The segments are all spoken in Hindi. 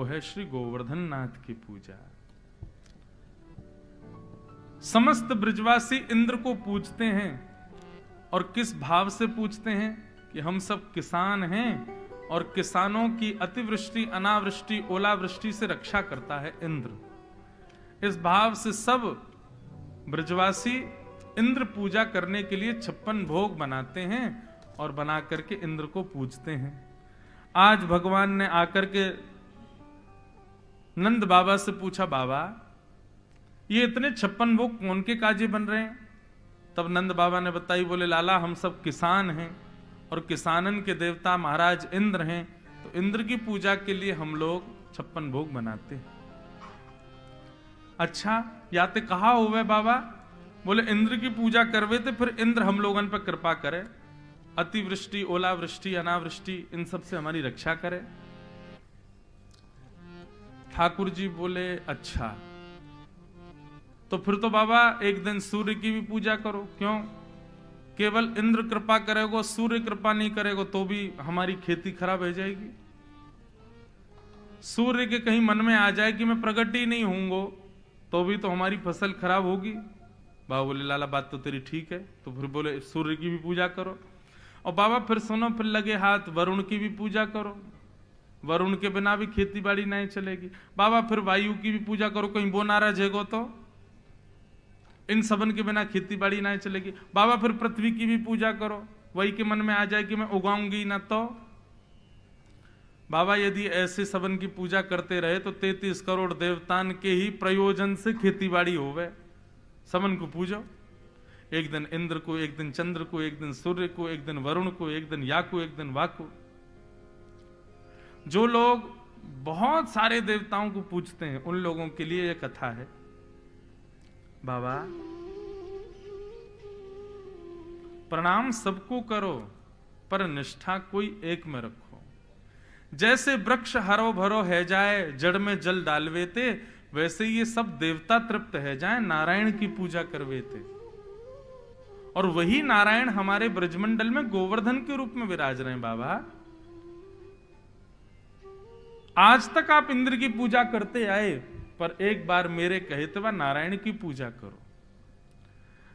है श्री गोवर्धन नाथ की पूजा। समस्त ब्रजवासी इंद्र को पूजते हैं, और किस भाव से पूजते हैं कि हम सब किसान हैं और किसानों की अतिवृष्टि, अनावृष्टि, ओलावृष्टि से रक्षा करता है इंद्र। इस भाव से सब ब्रजवासी इंद्र पूजा करने के लिए 56 भोग बनाते हैं और बना करके इंद्र को पूजते हैं। आज भगवान ने आकर के नंद बाबा से पूछा, बाबा ये इतने 56 भोग कौन के काजे बन रहे हैं? तब नंद बाबा ने बताई, बोले लाला हम सब किसान हैं और किसानन के देवता महाराज इंद्र हैं, तो इंद्र की पूजा के लिए हम लोग 56 भोग बनाते हैं। अच्छा याते कहा हुए बाबा? बोले इंद्र की पूजा करवे थे, फिर इंद्र हम लोगन पर कृपा करे, अतिवृष्टि, ओलावृष्टि, अनावृष्टि इन सब से हमारी रक्षा करे। ठाकुर जी बोले अच्छा, तो फिर तो बाबा एक दिन सूर्य की भी पूजा करो। क्यों? केवल इंद्र कृपा करेगो, सूर्य कृपा नहीं करेगो तो भी हमारी खेती खराब हो जाएगी। सूर्य के कहीं मन में आ जाए कि मैं प्रकट ही नहीं होऊंगा तो भी तो हमारी फसल खराब होगी। बाबा बोले लाला बात तो तेरी ठीक है। तो फिर बोले सूर्य की भी पूजा करो। और बाबा फिर सुनो, फिर लगे हाथ वरुण की भी पूजा करो, वरुण के बिना भी खेती बाड़ी नहीं चलेगी। बाबा फिर वायु की भी पूजा करो, कहीं वो नाराज है तो इन सबन के बिना खेती बाड़ी नहीं चलेगी। बाबा फिर पृथ्वी की भी पूजा करो, वही के मन में आ जाए कि मैं उगाऊंगी ना तो। बाबा यदि ऐसे सबन की पूजा करते रहे तो 33 करोड़ देवतान के ही प्रयोजन से खेती बाड़ी होवे। सबन को पूजो, एक दिन इंद्र को, एक दिन चंद्र को, एक दिन सूर्य को, एक दिन वरुण को, एक दिन याकू, एक दिन वाकू। जो लोग बहुत सारे देवताओं को पूजते हैं उन लोगों के लिए यह कथा है। बाबा प्रणाम सबको करो पर निष्ठा कोई एक में रखो। जैसे वृक्ष हरो भरो है जाए, जड़ में जल डालवे थे, वैसे ये सब देवता तृप्त है जाए, नारायण की पूजा करवे थे। और वही नारायण हमारे ब्रजमंडल में गोवर्धन के रूप में विराज रहे हैं। बाबा आज तक आप इंद्र की पूजा करते आए, पर एक बार मेरे कहे तो वह नारायण की पूजा करो।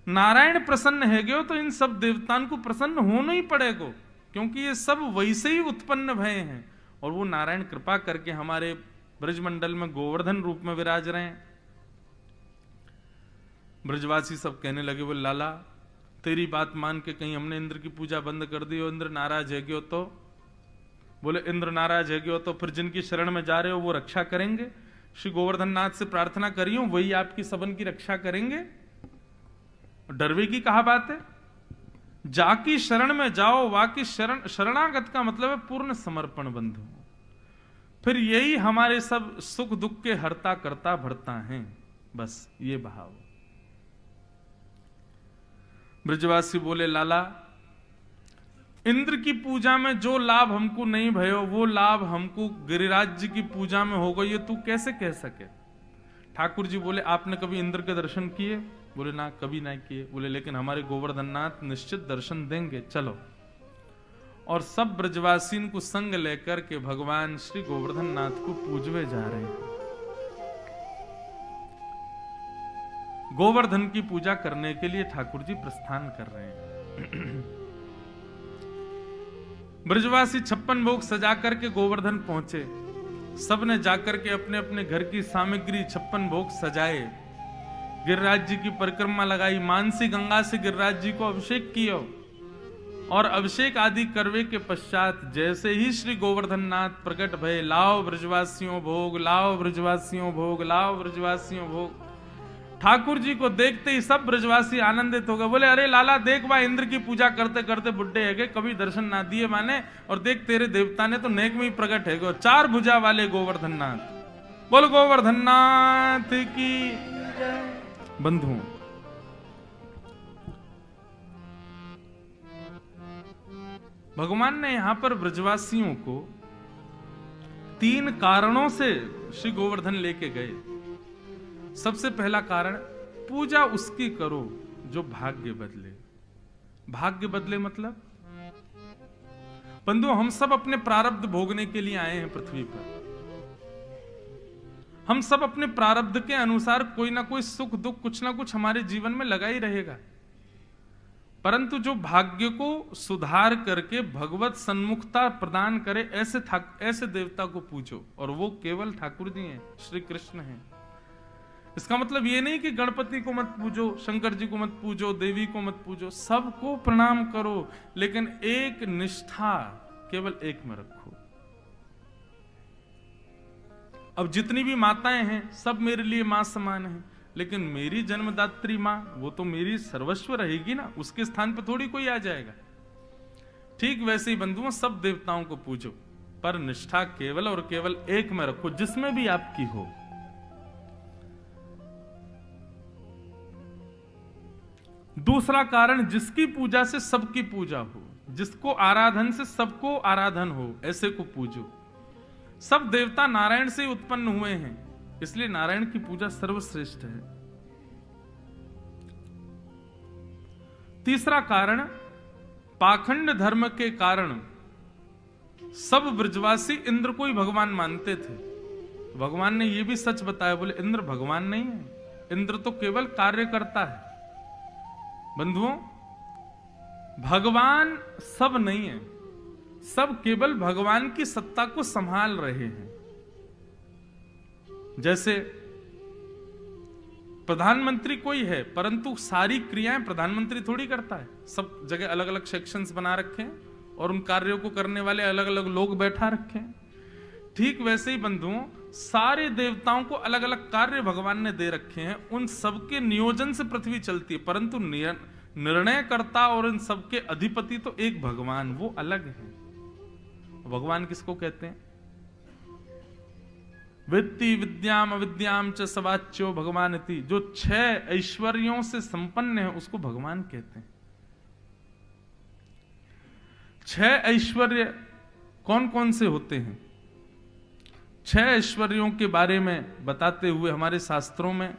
नारायण प्रसन्न है गयो तो इन सब देवताओं को प्रसन्न होना ही पड़ेगा, क्योंकि ये सब वैसे ही उत्पन्न भय हैं और वो नारायण कृपा करके हमारे ब्रजमंडल में गोवर्धन रूप में विराज रहे हैं। ब्रजवासी सब कहने लगे, बोले लाला तेरी बात मान के कहीं हमने इंद्र की पूजा बंद कर दी और इंद्र नाराज है गयो तो? बोले इंद्र नाराज है गयो तो फिर जिनकी शरण में जा रहे हो वो रक्षा करेंगे। श्री गोवर्धन नाथ से प्रार्थना करियो, वही आपकी सबन की रक्षा करेंगे। डरवे की कहा बात है? जाकी शरण में जाओ, वाकी शरणागत का मतलब है पूर्ण समर्पण बंधु। फिर यही हमारे सब सुख दुख के हरता करता भरता हैं, बस ये भाव। ब्रजवासी बोले लाला इंद्र की पूजा में जो लाभ हमको नहीं भयो वो लाभ हमको गिरिराज जी की पूजा में होगा, ये तू कैसे कह सके? ठाकुर जी बोले आपने कभी इंद्र के दर्शन किए? बोले ना कभी नहीं किए। बोले लेकिन हमारे गोवर्धन नाथ निश्चित दर्शन देंगे, चलो। और सब ब्रजवासी को संग लेकर के भगवान श्री गोवर्धन नाथ को पूजवे जा रहे हैं। गोवर्धन की पूजा करने के लिए ठाकुर जी प्रस्थान कर रहे हैं। ब्रजवासी 56 भोग सजा करके गोवर्धन पहुंचे। सबने जाकर के अपने अपने घर की सामग्री 56 भोग सजाए, गिरिराज जी की परिक्रमा लगाई, मानसी गंगा से गिरिराज जी को अभिषेक किया और अभिषेक आदि करवे के पश्चात जैसे ही श्री गोवर्धन नाथ प्रकट भये, लाओ ब्रजवासियों भोग, लाओ ब्रजवासियों भोग, लाओ ब्रजवासियों भोग। ठाकुर जी को देखते ही सब ब्रजवासी आनंदित हो गए। बोले अरे लाला देख बा इंद्र की पूजा करते करते बुड्ढे है गए, कभी दर्शन ना दिए माने, और देख तेरे देवता ने तो नेक में ही प्रकट है गए, 4 भुजा वाले गोवर्धन नाथ। बोल गोवर्धन नाथ की बंधु। भगवान ने यहां पर ब्रजवासियों को 3 कारणों से श्री गोवर्धन लेके गए। सबसे पहला कारण, पूजा उसकी करो जो भाग्य बदले। भाग्य बदले मतलब बंधु हम सब अपने प्रारब्ध भोगने के लिए आए हैं पृथ्वी पर। हम सब अपने प्रारब्ध के अनुसार कोई ना कोई सुख दुख कुछ ना कुछ हमारे जीवन में लगा ही रहेगा, परंतु जो भाग्य को सुधार करके भगवत सन्मुखता प्रदान करे ऐसे देवता को पूजो, और वो केवल ठाकुर जी हैं, श्री कृष्ण हैं। इसका मतलब ये नहीं कि गणपति को मत पूजो, शंकर जी को मत पूजो, देवी को मत पूजो, सबको प्रणाम करो, लेकिन एक निष्ठा केवल एक में रखो। अब जितनी भी माताएं हैं सब मेरे लिए मां समान हैं, लेकिन मेरी जन्मदात्री मां वो तो मेरी सर्वस्व रहेगी ना, उसके स्थान पर थोड़ी कोई आ जाएगा। ठीक वैसे ही बंधुओं सब देवताओं को पूजो, पर निष्ठा केवल और केवल एक में रखो, जिसमें भी आपकी हो। दूसरा कारण, जिसकी पूजा से सबकी पूजा हो, जिसको आराधन से सबको आराधन हो, ऐसे को पूजो। सब देवता नारायण से उत्पन्न हुए हैं, इसलिए नारायण की पूजा सर्वश्रेष्ठ है। तीसरा कारण, पाखंड धर्म के कारण सब ब्रजवासी इंद्र को ही भगवान मानते थे। भगवान ने यह भी सच बताया, बोले इंद्र भगवान नहीं है, इंद्र तो केवल कार्य करता है। बंधुओं, भगवान सब नहीं है, सब केवल भगवान की सत्ता को संभाल रहे हैं। जैसे प्रधानमंत्री कोई है, परंतु सारी क्रियाएं प्रधानमंत्री थोड़ी करता है। सब जगह अलग अलग सेक्शंस बना रखे हैं और उन कार्यों को करने वाले अलग अलग लोग बैठा रखे हैं। ठीक वैसे ही बंधुओं, सारे देवताओं को अलग अलग कार्य भगवान ने दे रखे हैं, उन सबके नियोजन से पृथ्वी चलती है, परंतु निर्णयकर्ता और इन सबके अधिपति तो एक भगवान, वो अलग है। भगवान किसको कहते हैं? वित्ति विद्याम अविद्याम च सवाच्यो भगवान इति। जो 6 ऐश्वर्यों से संपन्न है उसको भगवान कहते हैं। 6 ऐश्वर्य कौन कौन से होते हैं? 6 ऐश्वर्यों के बारे में बताते हुए हमारे शास्त्रों में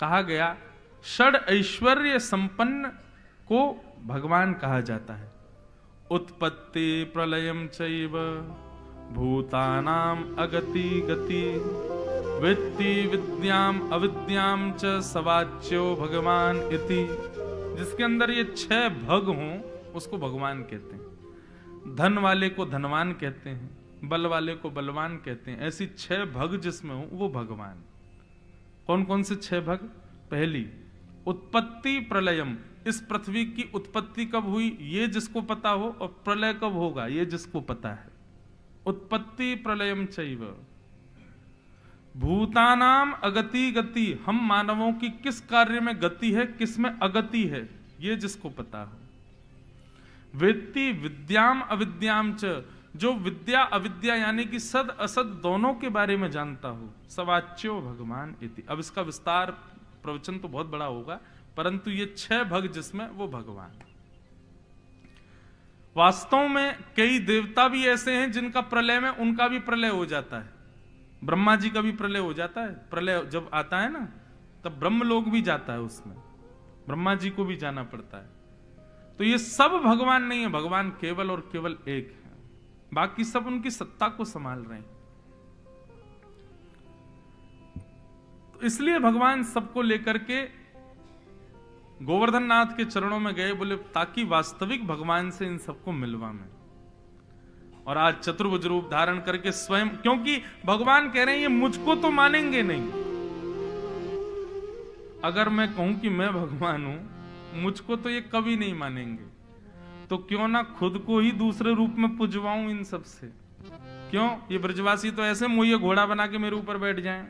कहा गया, षड ऐश्वर्य संपन्न को भगवान कहा जाता है। उत्पत्ति प्रलयम चैव भूतानाम अगति गति वित्ति विद्याम अविद्याम च सवाच्यो भगवान इति। जिसके अंदर ये 6 भग हों उसको भगवान कहते हैं। धन वाले को धनवान कहते हैं, बल वाले को बलवान कहते हैं। ऐसी 6 भग जिसमें हो वो भगवान। कौन कौन से 6 भग? पहली, उत्पत्ति प्रलयम, इस पृथ्वी की उत्पत्ति कब हुई ये जिसको पता हो, और प्रलय कब होगा ये जिसको पता है। उत्पत्ति प्रलयम चैव भूतानाम अगति गति, हम मानवों की किस कार्य में गति है किस में अगति है ये जिसको पता हो। वेत्ति विद्याम अविद्याम च, जो विद्या अविद्या यानी कि सद असद दोनों के बारे में जानता हो। सवाच्यो भगवान इति। अब इसका विस्तार प्रवचन तो बहुत बड़ा होगा, परंतु ये 6 भग जिसमें वो भगवान। वास्तव में कई देवता भी ऐसे हैं जिनका प्रलय में उनका भी प्रलय हो जाता है। ब्रह्मा जी का भी प्रलय हो जाता है। प्रलय जब आता है ना तब ब्रह्मलोक भी जाता है, उसमें ब्रह्मा जी को भी जाना पड़ता है। तो ये सब भगवान नहीं है, भगवान केवल और केवल एक है, बाकी सब उनकी सत्ता को संभाल रहे हैं। तो इसलिए भगवान सबको लेकर के गोवर्धन नाथ के चरणों में गए, बोले ताकि वास्तविक भगवान से इन सबको मिलवा में। और आज चतुर्भुज रूप धारण करके स्वयं, क्योंकि भगवान कह रहे हैं ये मुझको तो मानेंगे नहीं। अगर मैं कहूं कि मैं भगवान हूं, मुझको तो ये कभी नहीं मानेंगे, तो क्यों ना खुद को ही दूसरे रूप में पुजवाऊं इन सब से। क्यों? ये ब्रजवासी तो ऐसे मुझे घोड़ा बना के मेरे ऊपर बैठ जाएं,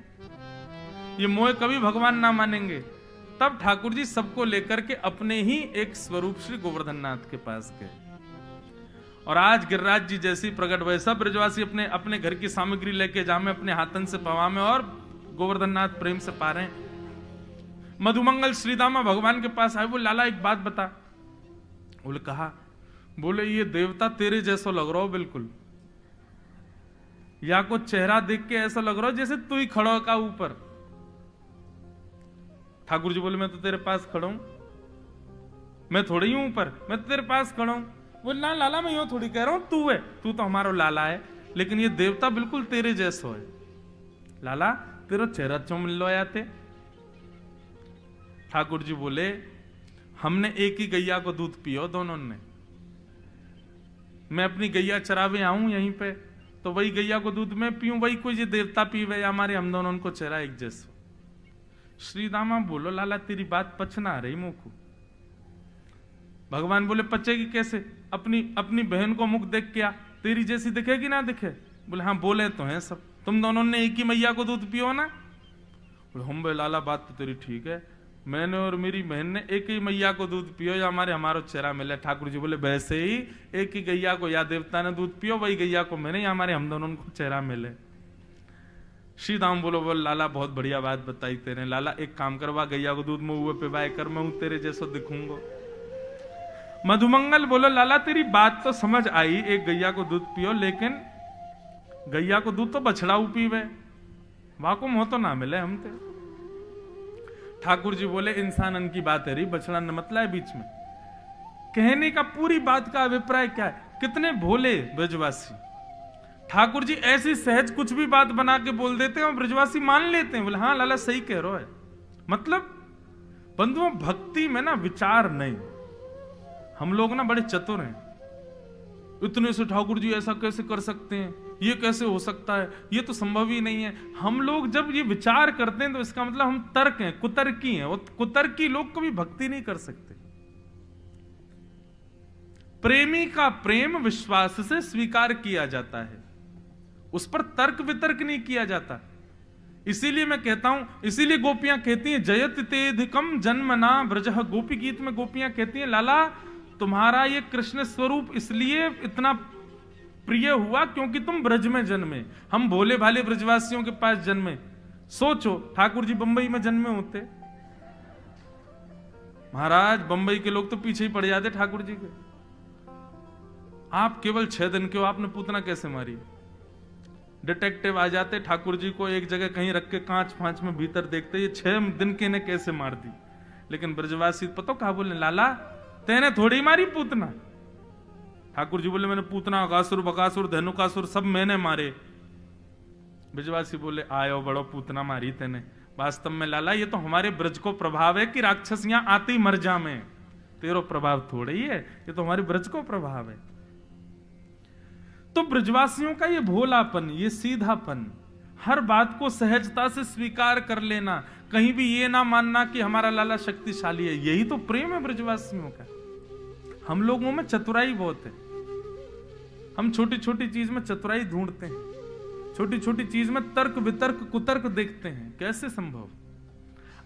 ये मोह कभी भगवान ना मानेंगे। तब ठाकुर जी सबको लेकर के अपने ही एक स्वरूप श्री गोवर्धन नाथ के पास गए। और आज गिरिराज जी जैसी प्रकट वैसा ब्रजवासी अपने अपने घर की सामग्री लेके जामे, अपने हाथन से पवा में, और गोवर्धन नाथ प्रेम से पा रहे हैं। मधुमंगल श्रीदामा भगवान के पास आए, वो लाला एक बात बता। बोले कहा, बोले ये देवता तेरे जैसा लग रहा हो बिल्कुल, या को चेहरा देख के ऐसा लग रहा हो जैसे तू ही खड़ा का ऊपर। ठाकुर जी बोले मैं तो तेरे पास खड़ा हूं, मैं थोड़ी हूं ऊपर, मैं तो तेरे पास खड़ा हूं। बोले ना लाला मैं यूं थोड़ी कह रहा हूं, तू है, तू तो हमारा लाला है, लेकिन ये देवता बिल्कुल तेरे जैसा है। लाला तेरो चेहरा चुम लो आते। ठाकुर जी बोले हमने एक ही गैया को दूध पियो दोनों ने, मैं अपनी गैया चरावे आऊं यहीं पे तो वही गैया को दूध में पीऊं, वही कोई ये देवता पीवे या हमारे हम दोनों उनको चेहरा एक जैसा। श्री दामा बोलो लाला तेरी बात पचना रही मुंह को। भगवान बोले पचेगी कैसे, अपनी बहन को मुख देख क्या तेरी जैसी दिखेगी ना दिखे। बोले हाँ बोले तो हैं सब, तुम दोनों ने एक ही मैया को दूध पियो ना। बोले हम बोले लाला बात तो तेरी ठीक है, मैंने और मेरी बहन ने एक ही मैया को दूध पियो या हमारो चेहरा मिले। ठाकुर जी बोले वैसे ही एक ही गैया को या देवता ने दूध पियो वही गैया को मैंने या हमारे हम दोनों को चेहरा मिले। श्री दाम बोल लाला बहुत बढ़िया बात बताई तेरे, लाला एक काम करवा गैया को दूध मुंह पे बाय कर, मैं हूं तेरे जैसा दिखूंगा। मधुमंगल बोलो लाला तेरी बात तो समझ आई, एक गैया को दूध पियो, लेकिन गैया को दूध तो बछड़ाऊ पीवे, वाकुम हो तो ना मिले हमते। ठाकुर जी बोले इंसानन की बात है रही, बछड़ा न मतला है बीच में। कहने का पूरी बात का अभिप्राय क्या है, कितने भोले ब्रजवासी। ठाकुर जी ऐसी सहज कुछ भी बात बना के बोल देते हैं और ब्रजवासी मान लेते हैं। बोले हाँ लाला सही कह रहे हो है। मतलब बंधुओं भक्ति में ना विचार नहीं, हम लोग ना बड़े चतुर हैं, इतने से ठाकुर जी ऐसा कैसे कर सकते हैं, ये कैसे हो सकता है, ये तो संभव ही नहीं है। हम लोग जब ये विचार करते हैं तो इसका मतलब हम तर्क हैं, कुतर्की हैं, और कुतर्की लोग कभी भक्ति नहीं कर सकते। प्रेमी का प्रेम विश्वास से स्वीकार किया जाता है, उस पर तर्क वितर्क नहीं किया जाता। इसीलिए मैं कहता हूं, इसीलिए गोपियां कहती हैं जयत तेधिकम जन्मना ब्रजह। गोपी गीत में गोपियां कहती हैं लाला तुम्हारा ये कृष्ण स्वरूप इसलिए इतना प्रिय हुआ क्योंकि तुम ब्रज में जन्मे, हम भोले भाले ब्रजवासियों के पास जन्मे। सोचो ठाकुर जी बंबई में जन्मे होते, महाराज बंबई के लोग तो पीछे ही पड़ जाते ठाकुर जी के। आप केवल 6 दिन के हो, आपने पूतना कैसे मारी। डिटेक्टिव आ जाते ठाकुर जी को एक जगह कहीं रख के कांच फांच में भीतर देखते ये 6 दिन के ने कैसे मार दी। लेकिन ब्रजवासी पता कहा बोले लाला तेने थोड़ी मारी पूतना। ठाकुर जी बोले मैंने पूतना अगासुर बकासुर धनुकासुर सब मैंने मारे। ब्रजवासी बोले आयो बड़ो पूतना मारी तेने। वास्तव में लाला ये तो हमारे ब्रज को प्रभाव है कि राक्षस यहां आते ही मर जामे, तेरो प्रभाव थोड़ा ही है, ये तो हमारे ब्रज को प्रभाव है। तो ब्रजवासियों का ये भोलापन, ये सीधापन, हर बात को सहजता से स्वीकार कर लेना, कहीं भी ये ना मानना कि हमारा लाला शक्तिशाली है, यही तो प्रेम है ब्रजवासियों का। हम लोगों में चतुराई बहुत है, हम छोटी छोटी चीज में चतुराई ढूंढते हैं, छोटी छोटी चीज में तर्क वितर्क कुतर्क देखते हैं, कैसे संभव।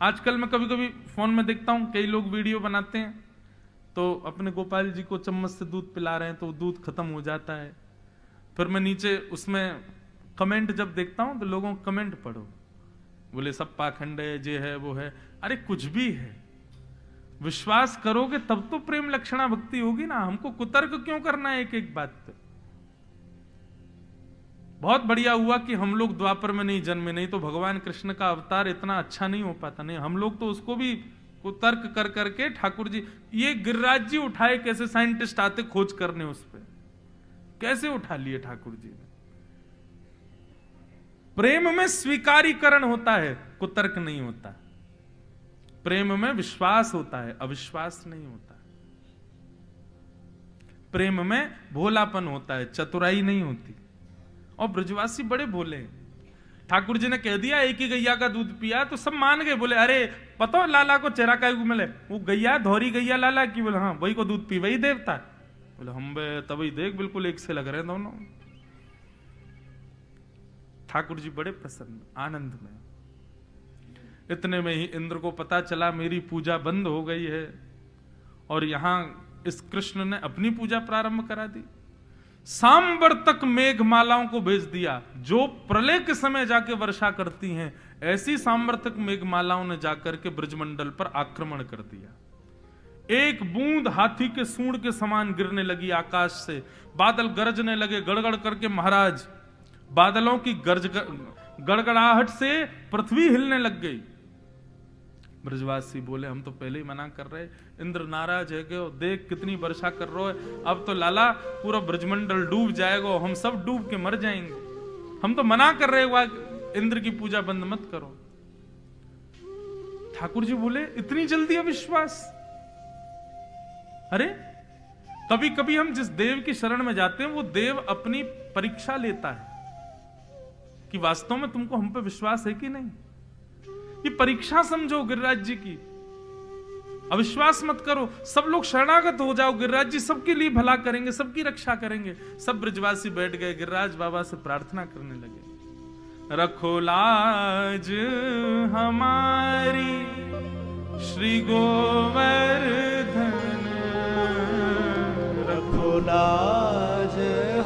आजकल मैं कभी कभी फोन में देखता हूं कई लोग वीडियो बनाते हैं तो अपने गोपाल जी को चम्मच से दूध पिला रहे हैं तो दूध खत्म हो जाता है। फिर मैं नीचे उसमें कमेंट जब देखता हूं तो लोगों कमेंट पढ़ो, बोले सब पाखंड है, जे है वो है। अरे कुछ भी है, विश्वास करोगे तब तो प्रेम लक्षणा भक्ति होगी ना। हमको कुतर्क क्यों करना है एक एक बात पे। बहुत बढ़िया हुआ कि हम लोग द्वापर में नहीं जन्मे, नहीं तो भगवान कृष्ण का अवतार इतना अच्छा नहीं हो पाता। नहीं, हम लोग तो उसको भी कुतर्क कर करके ठाकुर जी, ये गिरिराज जी उठाए कैसे, साइंटिस्ट आते खोज करने उस पर, कैसे उठा लिए ठाकुर जी ने। प्रेम में स्वीकारीकरण होता है, कुतर्क नहीं होता। प्रेम में विश्वास होता है, अविश्वास नहीं होता। प्रेम में भोलापन होता है, चतुराई नहीं होती। और ब्रजवासी बड़े भोले हैं। ठाकुर जी ने कह दिया एक ही गैया का दूध पिया तो सब मान गए, बोले अरे पता लाला को चेहरा का मिले, वो गैया धौरी गैया लाला की। बोले हाँ वही को दूध पी वही देवता। बोले हम तभी देख बिल्कुल एक से लग रहे हैं दोनों। ठाकुर जी बड़े प्रसन्न आनंद में। इतने में ही इंद्र को पता चला मेरी पूजा बंद हो गई है और यहां इस कृष्ण ने अपनी पूजा प्रारंभ करा दी। सांवर्तक मेघमालाओं को भेज दिया जो प्रलय के समय जाके वर्षा करती हैं, ऐसी सांवर्तक मेघमालाओं ने जाकर के ब्रजमंडल पर आक्रमण कर दिया। एक बूंद हाथी के सूंड के समान गिरने लगी आकाश से, बादल गरजने लगे गड़गड़ करके। महाराज बादलों की गड़गड़ाहट से पृथ्वी हिलने लग गई। ब्रजवासी बोले हम तो पहले ही मना कर रहे, इंद्र नाराज है कि देख कितनी वर्षा कर रहा है, अब तो लाला पूरा ब्रजमंडल डूब जाएगा, हम सब डूब के मर जाएंगे। हम तो मना कर रहे इंद्र की पूजा बंद मत करो। ठाकुर जी बोले इतनी जल्दी अविश्वास? अरे कभी कभी हम जिस देव की शरण में जाते हैं वो देव अपनी परीक्षा लेता है कि वास्तव में तुमको हम पे विश्वास है कि नहीं। ये परीक्षा समझो गिरिराज जी की, अविश्वास मत करो। सब लोग शरणागत हो जाओ, गिरिराज जी सबके लिए भला करेंगे, सबकी रक्षा करेंगे। सब ब्रजवासी बैठ गए, गिरिराज बाबा से प्रार्थना करने लगे, रखो लाज हमारी श्री गोवर्धन, रखो लाज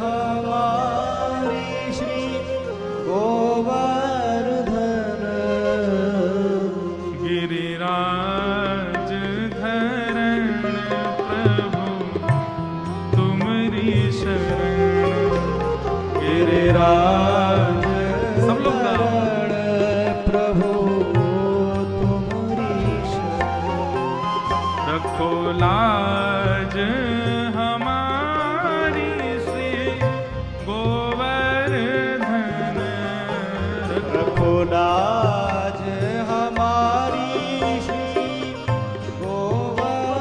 हमारी श्री गोवर्धन, गिरिराज धरण प्रभु तुमरी शरण, गिरिराज सब लोग गाओ, प्रभु तुमरी शरण, रखो लाज हमारी श्री गोवर्धन, रखो लाज हमारी श्री गोवर्धन,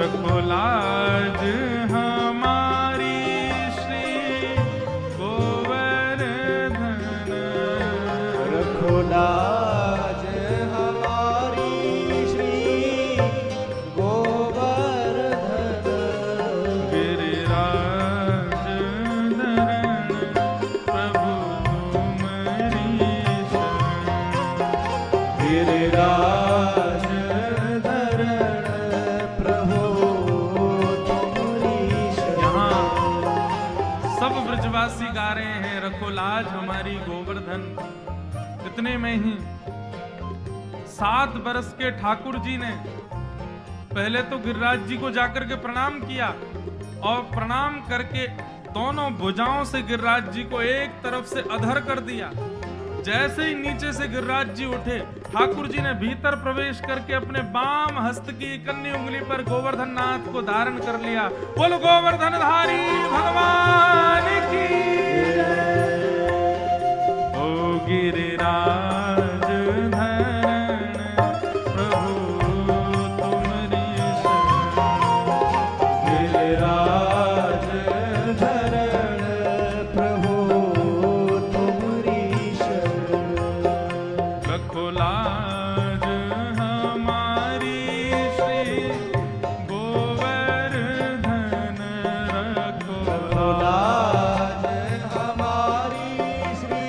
रखो लाज हमारी श्री गोवर्धन, रखो लाज हमारी श्री गोवर्धन, गिरिराज धरण प्रभु तुमरी शरण, गिरिराज धरण प्रभु तुमरी शरण। यहाँ सब ब्रजवासी गा रहे हैं रखो लाज हमारी गोवर्धन। इतने में ही 7 बरस के ठाकुर जी ने पहले तो गिरिराज जी को जाकर के प्रणाम किया और प्रणाम करके दोनों भुजाओं से गिरिराज जी को एक तरफ से अधर कर दिया। जैसे ही नीचे से गिरिराज जी उठे, ठाकुर जी ने भीतर प्रवेश करके अपने बाम हस्त की कन्नी उंगली पर गोवर्धन नाथ को धारण कर लिया। बोलो गोवर्धन धारी भगवान की ओ गिरिराज धरण प्रभु तुमरी शरण, गिरिराज धरण प्रभु तुमरी शरण, रखो लाज हमारी श्री गोवर्धन, रखो लाज हमारी श्री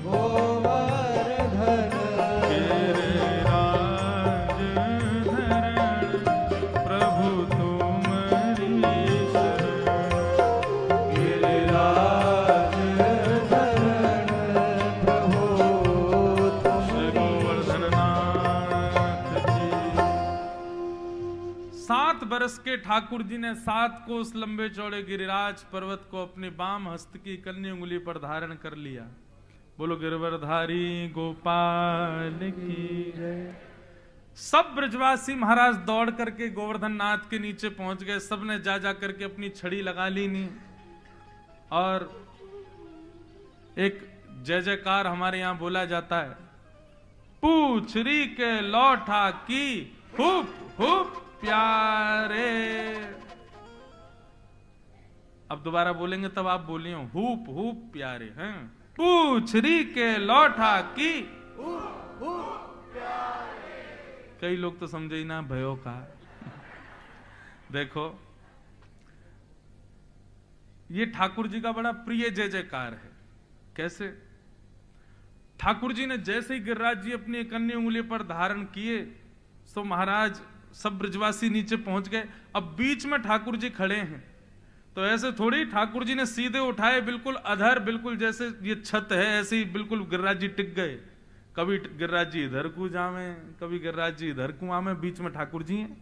गोवर्धन, गिरिराज धरण प्रभु तुमरी शरण, गिरिराज धरण प्रभु श्री गोवर्धन नाथ जी। 7 बरस के ठाकुर जी ने 7 कोस लंबे चौड़े गिरिराज पर्वत को अपनी बाम हस्त की कन्नी उंगली पर धारण कर लिया। बोलो गिरवरधारी गोपाल की जय। सब ब्रजवासी महाराज दौड़ करके गोवर्धन नाथ के नीचे पहुंच गए। सबने जा जा करके अपनी छड़ी लगा ली नी और एक जय जयकार हमारे यहां बोला जाता है, पूछरी के लौठा की हुप हुप प्यारे। अब दोबारा बोलेंगे तब आप बोलियो, हुप हुप प्यारे हैं। पूछरी के लौठा की कई लोग तो समझे ही ना भयो का। देखो ये ठाकुर जी का बड़ा प्रिय जय जयकार है। कैसे? ठाकुर जी ने जैसे ही गिरिराज जी अपनी कन्नी उंगली पर धारण किए तो महाराज सब ब्रजवासी नीचे पहुंच गए। अब बीच में ठाकुर जी खड़े हैं तो ऐसे थोड़ी ठाकुर जी ने सीधे उठाए, बिल्कुल अधर, बिल्कुल जैसे ये छत है ऐसे ही बिल्कुल गिरिराज जी टिक गए। कभी गिरिराज जी इधर को जावे, कभी गिरिराज जी इधर को आवे, बीच में ठाकुर जी हैं।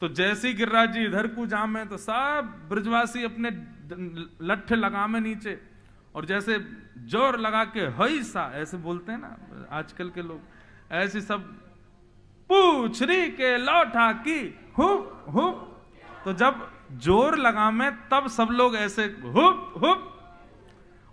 तो जैसे ही गिरिराज जी इधर को जामे तो सब ब्रजवासी अपने लठ लगामे नीचे और जैसे जोर लगा के हई सा ऐसे बोलते हैं ना आजकल के लोग, ऐसे सब पूछरी के लौठा की हुप हुप। तो जब जोर लगा में तब सब लोग ऐसे हुप हुप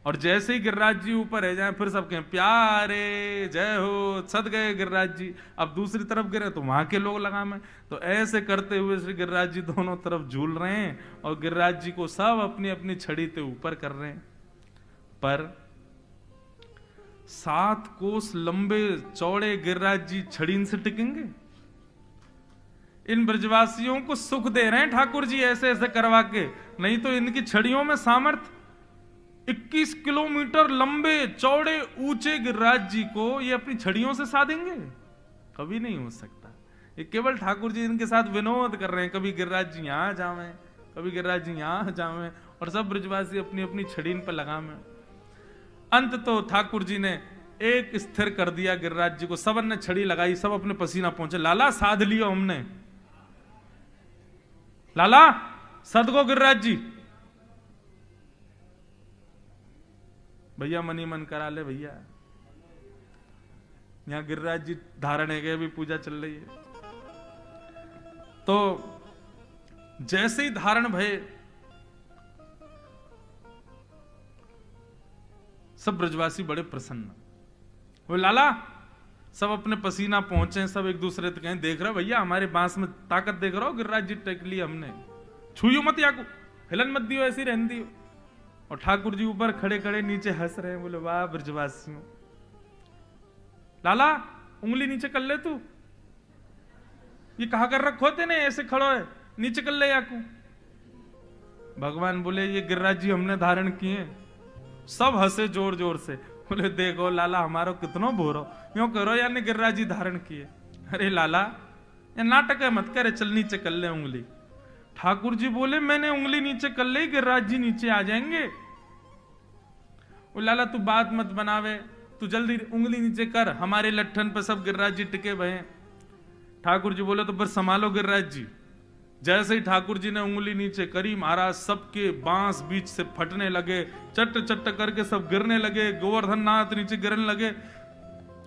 और जैसे ही गिरिराज जी ऊपर रह जाए फिर सब कहें प्यारे जय हो, सद गए गिरिराज जी। अब दूसरी तरफ गिरे तो वहां के लोग लगाम है। तो ऐसे करते हुए श्री गिरिराज जी दोनों तरफ झूल रहे हैं और गिरिराज जी को सब अपनी अपनी छड़ी से ऊपर कर रहे हैं। पर 7 कोस लंबे चौड़े गिरिराज जी छड़ी से टिकेंगे? इन ब्रजवासियों को सुख दे रहे हैं ठाकुर जी ऐसे ऐसे करवा के, नहीं तो इनकी छड़ियों में सामर्थ 21 किलोमीटर लंबे चौड़े ऊंचे गिरिराज जी को ये अपनी छड़ियों से साधेंगे? कभी नहीं हो सकता। ये केवल ठाकुर जी इनके साथ विनोद कर रहे हैं, कभी गिरिराज जी यहां जावे, कभी गिरिराज जी यहां जावे, और सब ब्रजवासी अपनी अपनी छड़ी पर लगामे। अंत तो ठाकुर जी ने एक स्थिर कर दिया गिरिराज जी को, सबन ने छड़ी लगाई, सब अपने पसीना पहुंचे। लाला साध लियो हमने, लाला सदगो गिरिराज जी। भैया मनी मन करा ले भैया, यहां गिरिराज जी धारण है गए, अभी पूजा चल रही है। तो जैसे ही धारण भये सब ब्रजवासी बड़े प्रसन्न। वो लाला सब अपने पसीना पहुंचे, सब एक दूसरे से कहें देख रहे भैया हमारे बांस में ताकत देख रहे हो, गिरिराज जी टेक लिया हमने, छुइयो मत याकू, हिलन मत दियो, ऐसी रहन दियो। और ठाकुर जी ऊपर खड़े खड़े नीचे हंस रहे हैं, बोले वाह ब्रजवासियों। लाला उंगली नीचे कर ले तू, ये कहा कर रखो तेने, ऐसे खड़ो है, नीचे कर ले याकू। भगवान बोले ये गिरिराज जी हमने धारण किए। सब हंसे जोर जोर से, बोले देखो लाला हमारा कितनो बोरो, यूं करो यानी गिरिराज जी धारण किए। अरे लाला ये नाटक है मत करे, चल नीचे कर ले उंगली। ठाकुर जी बोले मैंने उंगली नीचे कर ली, गिरिराज जी नीचे आ जाएंगे। वो लाला तू बात मत बनावे, तू जल्दी उंगली नीचे कर, हमारे लट्ठन पे सब गिरिराज जी टिके भये। ठाकुर जी बोले तो फिर संभालो गिरिराज जी। जैसे ही ठाकुर जी ने उंगली नीचे करी, महाराज सबके बांस बीच से फटने लगे, चट्ट चट्ट करके सब गिरने लगे, गोवर्धन नाथ नीचे गिरने लगे।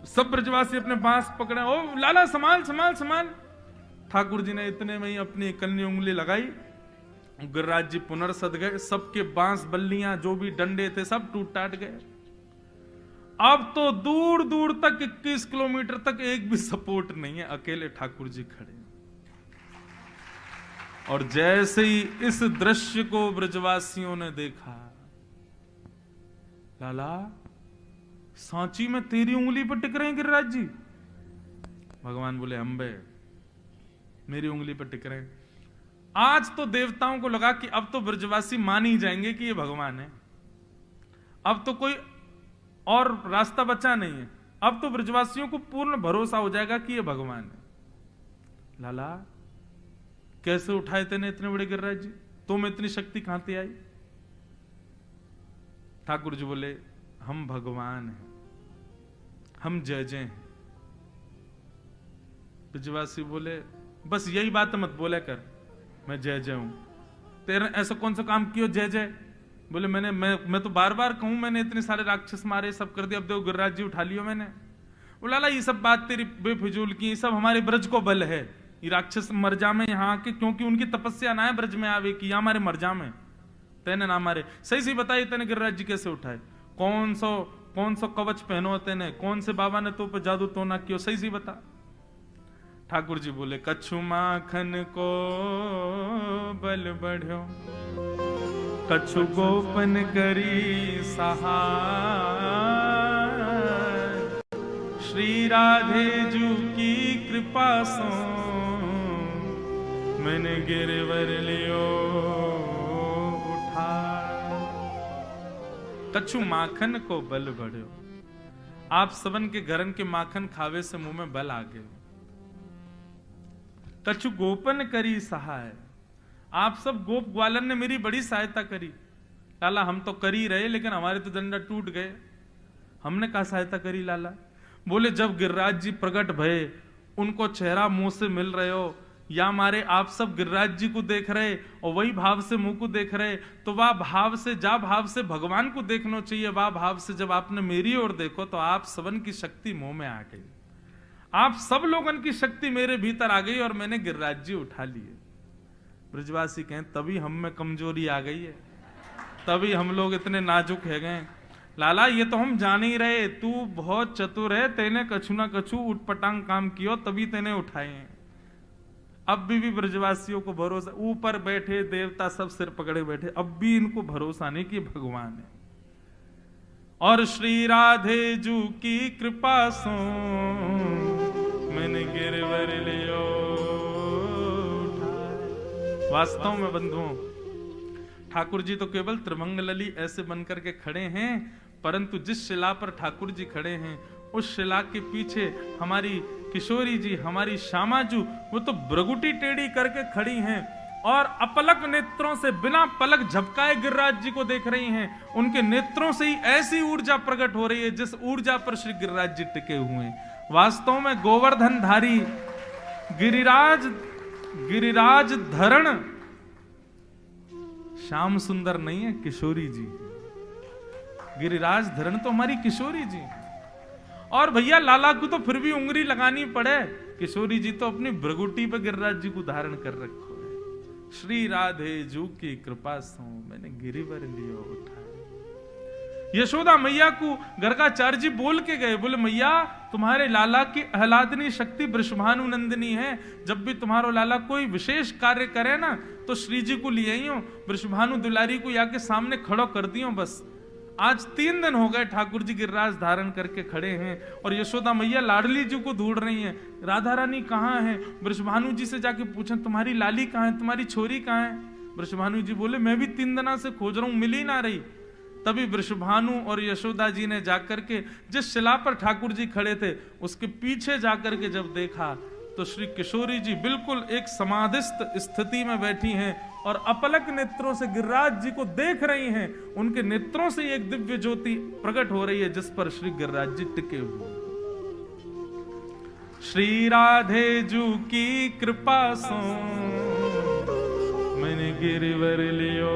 सब ब्रजवासी अपने बांस पकड़े, ओ लाला संभाल संभाल संभाल। ठाकुर जी ने इतने में ही अपनी कन्नी उंगली लगाई, गिरिराज जी पुनर्सद गए, सबके बांस बल्लियां जो भी डंडे थे सब टूट टाट गए। अब तो दूर दूर तक 21 किलोमीटर तक एक भी सपोर्ट नहीं है, अकेले ठाकुर जी खड़े। और जैसे ही इस दृश्य को ब्रजवासियों ने देखा, लाला सांची में तेरी उंगली पर टिक रहे हैं गिरिराज जी। भगवान बोले अंबे मेरी उंगली पर टिक रहे हैं। आज तो देवताओं को लगा कि अब तो ब्रजवासी मान ही जाएंगे कि ये भगवान है, अब तो कोई और रास्ता बचा नहीं है, अब तो ब्रजवासियों को पूर्ण भरोसा हो जाएगा कि ये भगवान है। लाला कैसे उठाए तेने इतने बड़े गिरिराज जी, तुम इतनी शक्ति कहां से आई? ठाकुर जी बोले हम भगवान हैं, हम जय जय हैं। ब्रजवासी बोले बस यही बात मत बोले कर, मैं जय जय हूं। तेरे ऐसा कौन सा काम किया जय जय? बोले मैं तो बार बार कहूं, मैंने इतने सारे राक्षस मारे, सब कर दिया, अब देखो गिरिराज जी उठा लियो मैंने। बोला ला ये सब बात तेरी बेफिजूल की, सब हमारे ब्रज को बल है, ये राक्षस मर जामे यहाँ आके, क्योंकि उनकी तपस्या ना है ब्रज में आवे की, हमारे मर जामे, तेने ना मारे। सही सही बताइए तेने गिरिराज जी कैसे उठाए, कौन सो कवच पहनो तेने, कौन से बाबा ने तो पे जादू तो ना कियो, सही सही बता। ठाकुर जी बोले कछु माखन को बल बढ़ो, कछु गोपन करी सहाय, श्री राधे जू की कृपा सो मैंने गिरवर लियो उठा। कछु माखन को बल बढ़ो, आप सबन के घरन के माखन खावे से मुंह में बल आ गए। कछु गोपन करी सहाय, आप सब गोप ग्वालन ने मेरी बड़ी सहायता करी। लाला हम तो कर ही रहे, लेकिन हमारे तो डंडा टूट गए। हमने कहा सहायता करी लाला? बोले जब गिरिराज जी प्रकट भये, उनको चेहरा मुंह से मिल रहे हो, या मारे आप सब गिरिराज जी को देख रहे और वही भाव से मुंह को देख रहे, तो वह भाव से जा भाव से भगवान को देखना चाहिए, वह भाव से जब आपने मेरी ओर देखो तो आप सबन की शक्ति मुंह में आ गई, आप सब लोगन की शक्ति मेरे भीतर आ गई और मैंने गिरिराज जी उठा लिए। ब्रजवासी कहें तभी हम में कमजोरी आ गई है, तभी हम लोग इतने नाजुक है गए। लाला ये तो हम जान ही रहे, तू बहुत चतुर है, तेने कछु ना कछु उठपटांग काम किया तभी तेने उठाए हैं। अब भी ब्रजवासियों को भरोसा, ऊपर बैठे देवता सब सिर पकड़े बैठे, अब भी इनको भरोसा नहीं कि भगवान है। और श्री राधे जू की कृपा सो मैंने गिरवर लियो उठाए। वास्तव में बंधुओं, ठाकुर जी तो केवल त्रिभंगलली ऐसे बनकर के खड़े हैं, परंतु जिस शिला पर ठाकुर जी खड़े हैं उस शिला के पीछे हमारी किशोरी जी, हमारी श्यामा जी, वो तो भ्रगुटी टेढ़ी करके खड़ी हैं और अपलक नेत्रों से बिना पलक झपकाए गिरिराज जी को देख रही हैं। उनके नेत्रों से ही ऐसी ऊर्जा प्रकट हो रही है जिस ऊर्जा पर श्री गिरिराज जी टिके हुए हैं। वास्तव में गोवर्धन धारी गिरिराज धरण श्याम सुंदर नहीं है, किशोरी जी। गिरिराज धरण तो हमारी किशोरी जी। और भैया लाला को तो फिर भी उंगली लगानी पड़े, किशोरी जी तो अपनी भ्रगुटी पे गिरिराज जी को धारण कर रखो है। श्री राधे जू की कृपा सो मैंने गिरिवर लियो उठाए। यशोदा मैया को गर्गाचार्य जी बोल के गए, बोले मैया तुम्हारे लाला की आह्लादनी शक्ति वृषभानु नंदिनी है, जब भी तुम्हारो लाला कोई विशेष कार्य करे ना तो श्री जी को ले आइयो, वृषभानु दुलारी को या के सामने खड़ो कर दियो। बस आज 3 दिन हो गए ठाकुर जी गिरिराज धारण करके खड़े हैं और यशोदा मैया लाडली जी को ढूंढ रही हैं, राधा रानी कहाँ है। वृषभानु जी से जाके पूछा तुम्हारी लाली कहाँ है, तुम्हारी छोरी कहाँ है। वृषभानु जी बोले मैं भी 3 दिनों से खोज रहा हूं, मिल ही ना रही। तभी वृषभानु और यशोदा जी ने जाकर के जिस शिला पर ठाकुर जी खड़े थे उसके पीछे जाकर के जब देखा तो श्री किशोरी जी बिल्कुल एक समाधिस्थ स्थिति में बैठी हैं और अपलक नेत्रों से गिरिराज जी को देख रही हैं। उनके नेत्रों से एक दिव्य ज्योति प्रकट हो रही है जिस पर श्री गिरिराज जी टिके हुए। श्री राधे जू की कृपा सो मैंने गिरिवर लियो